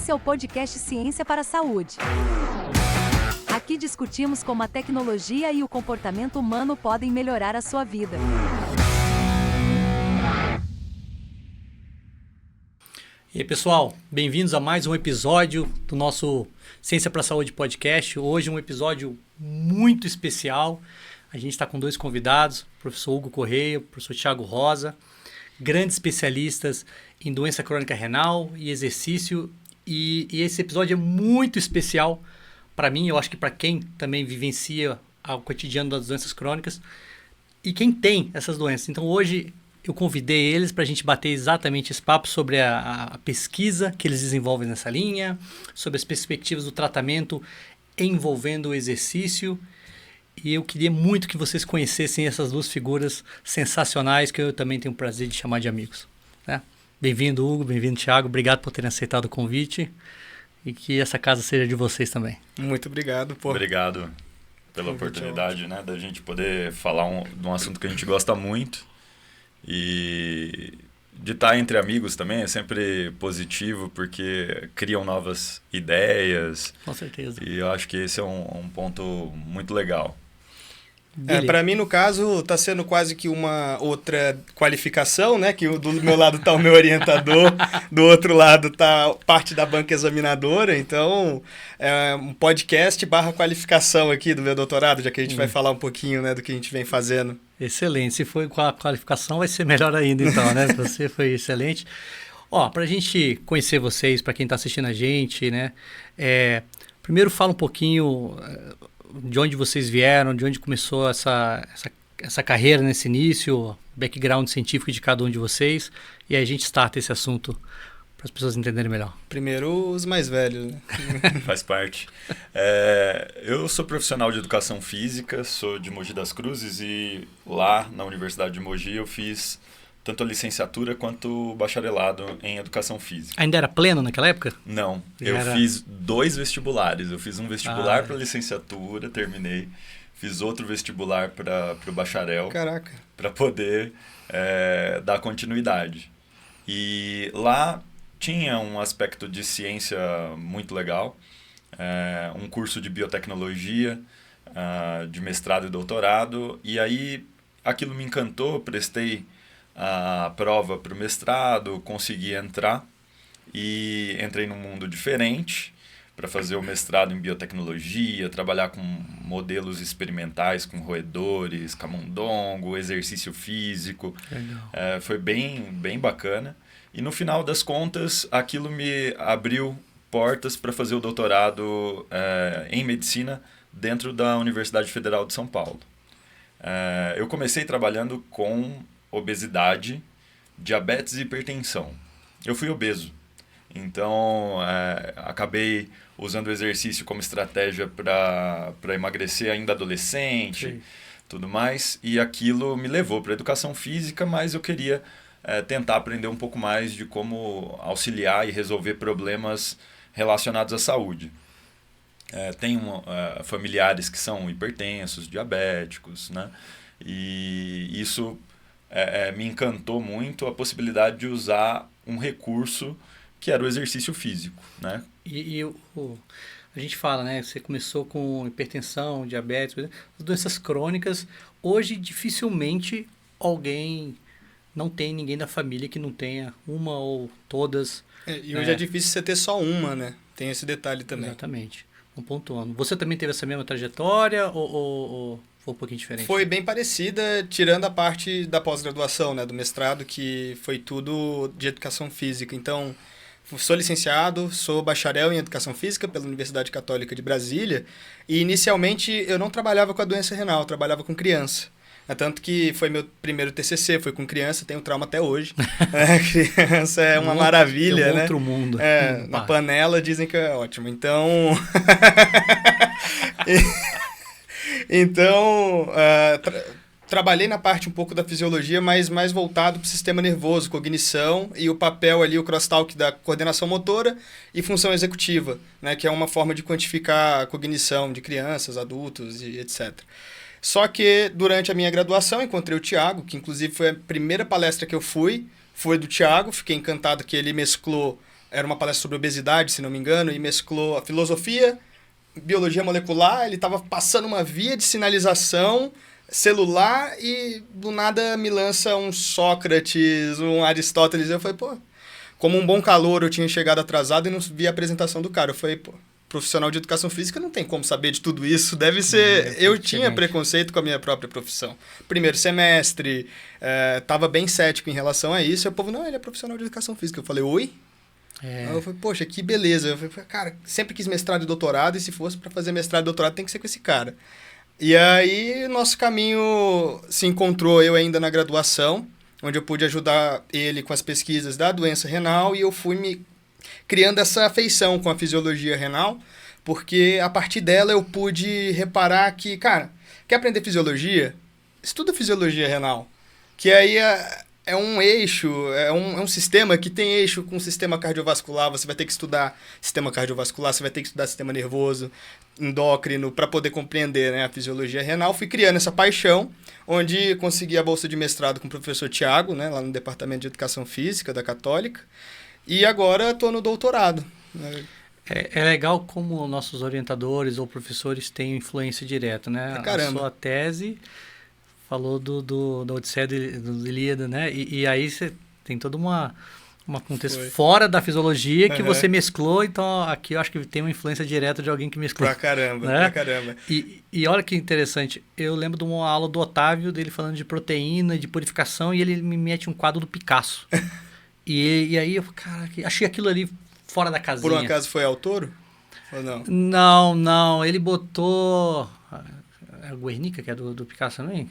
Esse é o podcast Ciência para a Saúde. Aqui discutimos como a tecnologia e o comportamento humano podem melhorar a sua vida. E aí, pessoal, bem-vindos a mais um episódio do nosso Ciência para a Saúde podcast. Hoje um episódio muito especial. A gente está com dois convidados, o professor Hugo Correia, o professor Thiago Rosa, grandes especialistas em doença crônica renal e exercício. E esse episódio é muito especial para mim, eu acho que para quem também vivencia o cotidiano das doenças crônicas e quem tem essas doenças. Então hoje eu convidei eles para a gente bater exatamente esse papo sobre a pesquisa que eles desenvolvem nessa linha, sobre as perspectivas do tratamento envolvendo o exercício. E eu queria muito que vocês conhecessem essas duas figuras sensacionais que eu também tenho o prazer de chamar de amigos. Né? Bem-vindo, Hugo, bem-vindo, Thiago. Obrigado por terem aceitado o convite e que essa casa seja de vocês também. Muito obrigado. Obrigado pela oportunidade, né, da gente poder falar de um assunto que a gente gosta muito. E de estar entre amigos também é sempre positivo, porque criam novas ideias. Com certeza. E eu acho que esse é um ponto muito legal. Para mim, no caso, está sendo quase que uma outra qualificação, né? Que do meu lado está o meu orientador, do outro lado está parte da banca examinadora. Então, é um podcast / qualificação aqui do meu doutorado, já que a gente vai falar um pouquinho, né, do que a gente vem fazendo. Excelente. Se for com a qualificação, vai ser melhor ainda, então, né? Você foi excelente. Ó, para a gente conhecer vocês, para quem está assistindo a gente, né? Primeiro fala um pouquinho de onde vocês vieram, de onde começou essa carreira nesse início, background científico de cada um de vocês, e aí a gente starta esse assunto para as pessoas entenderem melhor. Primeiro, os mais velhos, né? Faz parte. Eu sou profissional de educação física, sou de Mogi das Cruzes e lá na Universidade de Mogi eu fiz tanto a licenciatura quanto o bacharelado em educação física. Ainda era pleno naquela época? Não, eu fiz 2 vestibulares. Eu fiz um vestibular para licenciatura, terminei. Fiz outro vestibular para o bacharel. Caraca! Para poder dar continuidade. E lá tinha um aspecto de ciência muito legal. Um curso de biotecnologia, de mestrado e doutorado. E aí aquilo me encantou, prestei a prova para o mestrado, consegui entrar e entrei num mundo diferente para fazer o mestrado em biotecnologia, trabalhar com modelos experimentais, com roedores, camundongo, exercício físico. Foi bem bacana. E no final das contas, aquilo me abriu portas para fazer o doutorado em medicina dentro da Universidade Federal de São Paulo. Eu comecei trabalhando com obesidade, diabetes e hipertensão. Eu fui obeso, então acabei usando o exercício como estratégia para emagrecer ainda adolescente. Sim. Tudo mais, e aquilo me levou para a educação física, mas eu queria tentar aprender um pouco mais de como auxiliar e resolver problemas relacionados à saúde. Tenho familiares que são hipertensos, diabéticos, né? E isso me encantou muito a possibilidade de usar um recurso que era o exercício físico, né? A gente fala, né? Você começou com hipertensão, diabetes, as doenças crônicas. Hoje, dificilmente não tem ninguém da família que não tenha uma ou todas. E hoje é difícil você ter só uma, né? Tem esse detalhe também. Exatamente. Pontuando. Você também teve essa mesma trajetória ou foi um pouquinho diferente? Foi bem parecida, tirando a parte da pós-graduação, né, do mestrado, que foi tudo de educação física. Então, sou licenciado, sou bacharel em educação física pela Universidade Católica de Brasília, e inicialmente eu não trabalhava com a doença renal, eu trabalhava com criança. Tanto que foi meu primeiro TCC, foi com criança, tenho trauma até hoje. Criança é uma maravilha, né? Outro mundo. Na panela dizem que é ótimo. Então, trabalhei na parte um pouco da fisiologia, mas mais voltado para o sistema nervoso, cognição e o papel ali, o crosstalk da coordenação motora e função executiva, né? Que é uma forma de quantificar a cognição de crianças, adultos e etc. Só que durante a minha graduação encontrei o Thiago, que inclusive foi a primeira palestra que eu fui, foi do Thiago, fiquei encantado que ele mesclou era uma palestra sobre obesidade, se não me engano, e mesclou a filosofia, biologia molecular, ele estava passando uma via de sinalização celular e do nada me lança um Sócrates, um Aristóteles. Eu falei, pô, como um bom calouro eu tinha chegado atrasado e não vi a apresentação do cara. Eu falei, pô, profissional de educação física não tem como saber de tudo isso, deve ser... Eu tinha preconceito com a minha própria profissão. Primeiro semestre, tava bem cético em relação a isso, e o povo, não, ele é profissional de educação física. Eu falei, oi? Aí eu falei, poxa, que beleza. Eu falei, cara, sempre quis mestrado e doutorado, e se fosse para fazer mestrado e doutorado tem que ser com esse cara. E aí, nosso caminho se encontrou, eu ainda na graduação, onde eu pude ajudar ele com as pesquisas da doença renal, e eu fui me criando essa afeição com a fisiologia renal, porque a partir dela eu pude reparar que, cara, quer aprender fisiologia? Estuda fisiologia renal, que aí é um eixo, é um sistema que tem eixo com o sistema cardiovascular. Você vai ter que estudar sistema cardiovascular, você vai ter que estudar sistema nervoso, endócrino, para poder compreender, né, a fisiologia renal. Fui criando essa paixão, onde consegui a bolsa de mestrado com o professor Tiago, né, lá no Departamento de Educação Física da Católica, e agora estou no doutorado. É legal como nossos orientadores ou professores têm influência direta, né? Caramba. A sua tese falou da Odisseia do Ilíada, né? E aí você tem todo um contexto fora da fisiologia que você mesclou, então aqui eu acho que tem uma influência direta de alguém que mesclou. Pra caramba, né? pra caramba. E olha que interessante, eu lembro de uma aula do Otávio, dele falando de proteína, de purificação, e ele me mete um quadro do Picasso. e aí eu, cara, achei aquilo ali fora da casinha. Por um acaso foi autor? Ou não? Não, ele botou... É o Guernica, que é do Picasso também?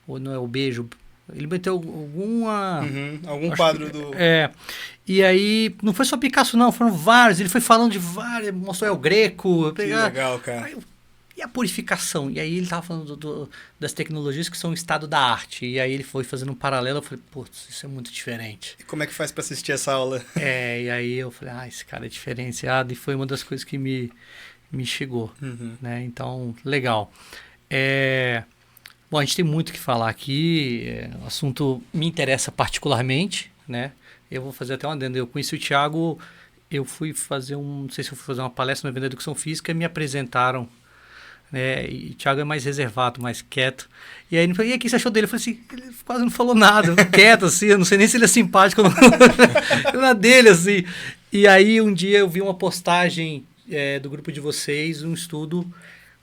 Ou não é o Beijo? Ele meteu alguma... algum quadro do... E aí, não foi só Picasso não, foram vários. Ele foi falando de vários, mostrou El Greco. Que legal, cara. E a purificação? E aí ele tava falando das tecnologias que são o estado da arte. E aí ele foi fazendo um paralelo, eu falei, putz, isso é muito diferente. E como é que faz para assistir essa aula? E aí eu falei, esse cara é diferenciado. E foi uma das coisas que me chegou. Né? Então, legal. Bom, a gente tem muito o que falar aqui, o assunto me interessa particularmente, né? Eu vou fazer até uma adendo. Eu conheci o Thiago, eu fui fazer não sei se eu fui fazer uma palestra no evento da Educação Física e me apresentaram, né? E o Thiago é mais reservado, mais quieto. E aí ele falou, e aí, o que você achou dele? Eu falei assim, ele quase não falou nada, quieto assim, eu não sei nem se ele é simpático ou não. Na dele, assim. E aí um dia eu vi uma postagem do grupo de vocês, um estudo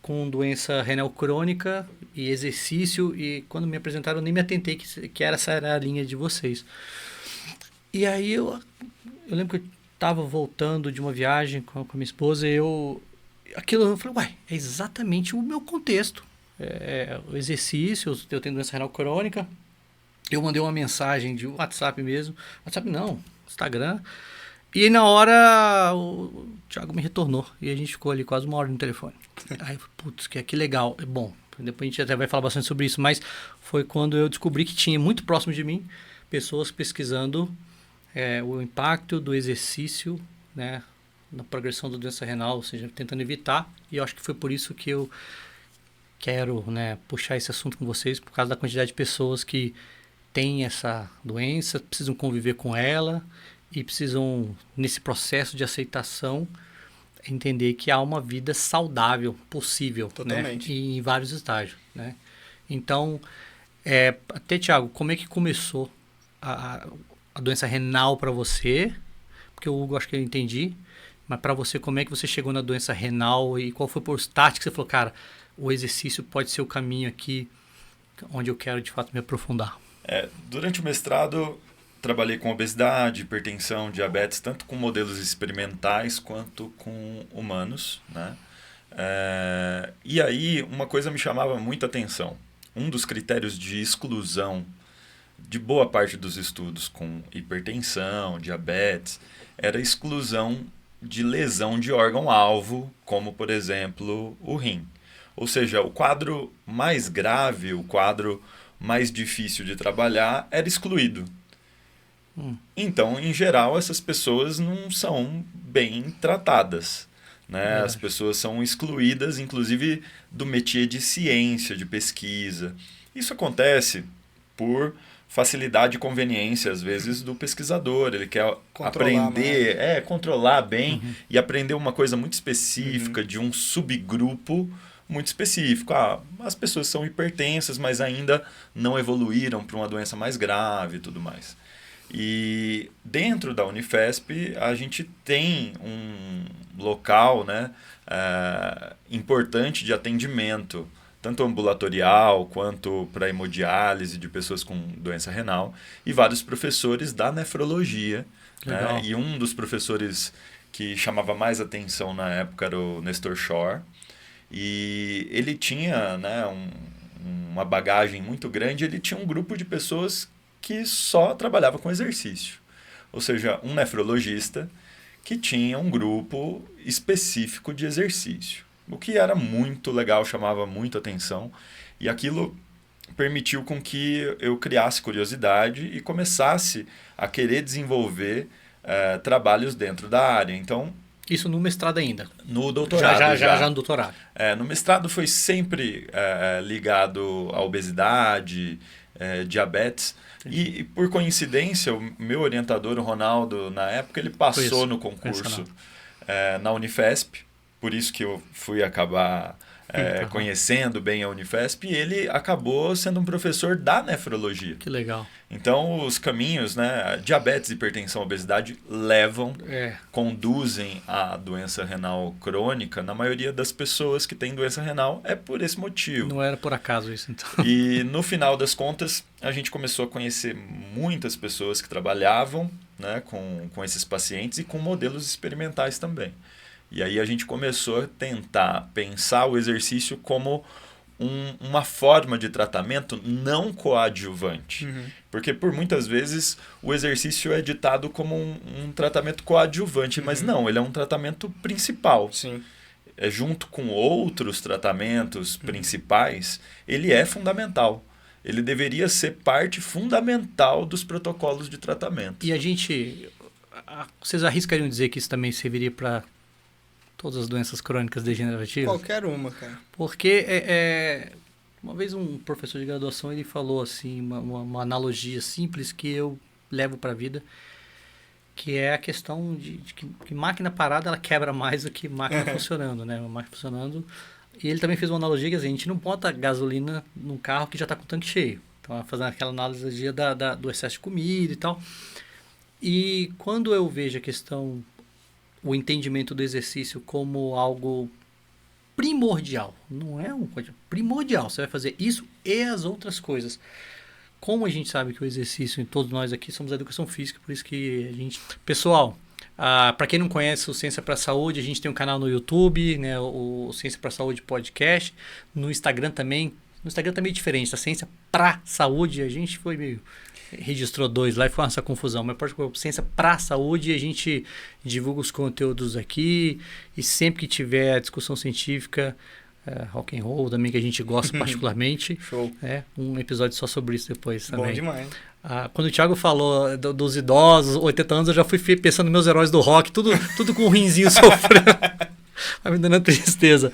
com doença renal crônica e exercício, e quando me apresentaram eu nem me atentei que essa era a linha de vocês. E aí eu lembro que eu estava voltando de uma viagem com a minha esposa e eu falei, é exatamente o meu contexto. O exercício, eu tenho doença renal crônica, eu mandei uma mensagem de WhatsApp mesmo, WhatsApp não, Instagram, e na hora o Thiago me retornou e a gente ficou ali quase uma hora no telefone. Aí eu falei, putz, que legal. Bom, depois a gente até vai falar bastante sobre isso, mas foi quando eu descobri que tinha muito próximo de mim pessoas pesquisando o impacto do exercício, né, na progressão da doença renal, ou seja, tentando evitar. E eu acho que foi por isso que eu quero, né, puxar esse assunto com vocês, por causa da quantidade de pessoas que têm essa doença, precisam conviver com ela e precisam, nesse processo de aceitação, entender que há uma vida saudável possível. Totalmente. Né? E em vários estágios. Né? Então, até, Thiago, como é que começou a doença renal para você? Porque o Hugo, acho que eu entendi. Mas para você, como é que você chegou na doença renal e qual foi o start que você falou, cara, o exercício pode ser o caminho aqui onde eu quero, de fato, me aprofundar? Durante o mestrado, trabalhei com obesidade, hipertensão, diabetes, tanto com modelos experimentais quanto com humanos, né? E aí, uma coisa me chamava muita atenção. Um dos critérios de exclusão de boa parte dos estudos com hipertensão, diabetes, era a exclusão de lesão de órgão-alvo, como, por exemplo, o rim. Ou seja, o quadro mais grave, o quadro mais difícil de trabalhar, era excluído. Então, em geral, essas pessoas não são bem tratadas. Né? As pessoas são excluídas, inclusive, do métier de ciência, de pesquisa. Isso acontece por facilidade e conveniência, às vezes, do pesquisador. Ele quer Controlar aprender, controlar bem e aprender uma coisa muito específica de um subgrupo muito específico. As pessoas são hipertensas, mas ainda não evoluíram para uma doença mais grave e tudo mais. E dentro da Unifesp, a gente tem um local, né, importante de atendimento, tanto ambulatorial quanto para hemodiálise de pessoas com doença renal, e vários professores da nefrologia. Né? E um dos professores que chamava mais atenção na época era o Nestor Shore, e ele tinha, né, uma bagagem muito grande. Ele tinha um grupo de pessoas que só trabalhava com exercício, ou seja, um nefrologista que tinha um grupo específico de exercício, o que era muito legal, chamava muito atenção, e aquilo permitiu com que eu criasse curiosidade e começasse a querer desenvolver trabalhos dentro da área. Então, isso no mestrado ainda? No doutorado. Já no doutorado. No mestrado foi sempre ligado à obesidade, diabetes. E por coincidência, o meu orientador, o Ronaldo, na época, ele passou no concurso na Unifesp. Por isso que eu fui acabar conhecendo bem a Unifesp, e ele acabou sendo um professor da nefrologia. Que legal. Então, os caminhos, né, diabetes, hipertensão, obesidade, conduzem à doença renal crônica. Na maioria das pessoas que têm doença renal, é por esse motivo. Não era por acaso isso, então. E, no final das contas, a gente começou a conhecer muitas pessoas que trabalhavam, né, com esses pacientes e com modelos experimentais também. E aí a gente começou a tentar pensar o exercício como uma forma de tratamento não coadjuvante. Porque por muitas vezes o exercício é ditado como um tratamento coadjuvante, mas não, ele é um tratamento principal. Sim. Junto com outros tratamentos principais, ele é fundamental. Ele deveria ser parte fundamental dos protocolos de tratamento. E vocês arriscariam dizer que isso também serviria para todas as doenças crônicas degenerativas? Qualquer uma, cara. Porque uma vez um professor de graduação ele falou assim, uma analogia simples que eu levo para a vida, que é a questão de que máquina parada ela quebra mais do que máquina funcionando, né? Uma máquina funcionando. E ele também fez uma analogia que assim, a gente não bota gasolina num carro que já está com o tanque cheio. Então, fazendo aquela analogia do excesso de comida e tal. E quando eu vejo a questão, o entendimento do exercício como algo primordial, não é primordial, você vai fazer isso e as outras coisas. Como a gente sabe que o exercício, todos nós aqui somos da educação física, por isso que a gente... Pessoal, para quem não conhece o Ciência para a Saúde, a gente tem um canal no YouTube, né, o Ciência para a Saúde Podcast, no Instagram também. No Instagram também é diferente, tá? Ciência para Saúde, a gente foi meio... registrou 2 lá e foi essa confusão, mas pode pôr Ciência para a Saúde, a gente divulga os conteúdos aqui, e sempre que tiver discussão científica, rock and roll também, que a gente gosta particularmente. Show. Um episódio só sobre isso depois também. Bom demais. Quando o Thiago falou dos idosos, 80 anos, eu já fui pensando nos meus heróis do rock, tudo com um rinzinho sofrendo. Vai me dando tristeza.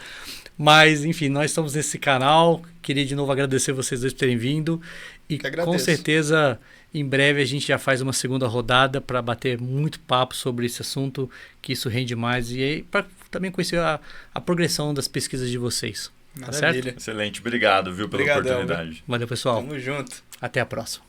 Mas, enfim, nós estamos nesse canal. Queria de novo agradecer vocês dois por terem vindo. E com certeza, em breve, a gente já faz uma segunda rodada para bater muito papo sobre esse assunto, que isso rende mais. E aí, para também conhecer a progressão das pesquisas de vocês. Tá certo? Excelente. Obrigado, pela oportunidade. Valeu, pessoal. Tamo junto. Até a próxima.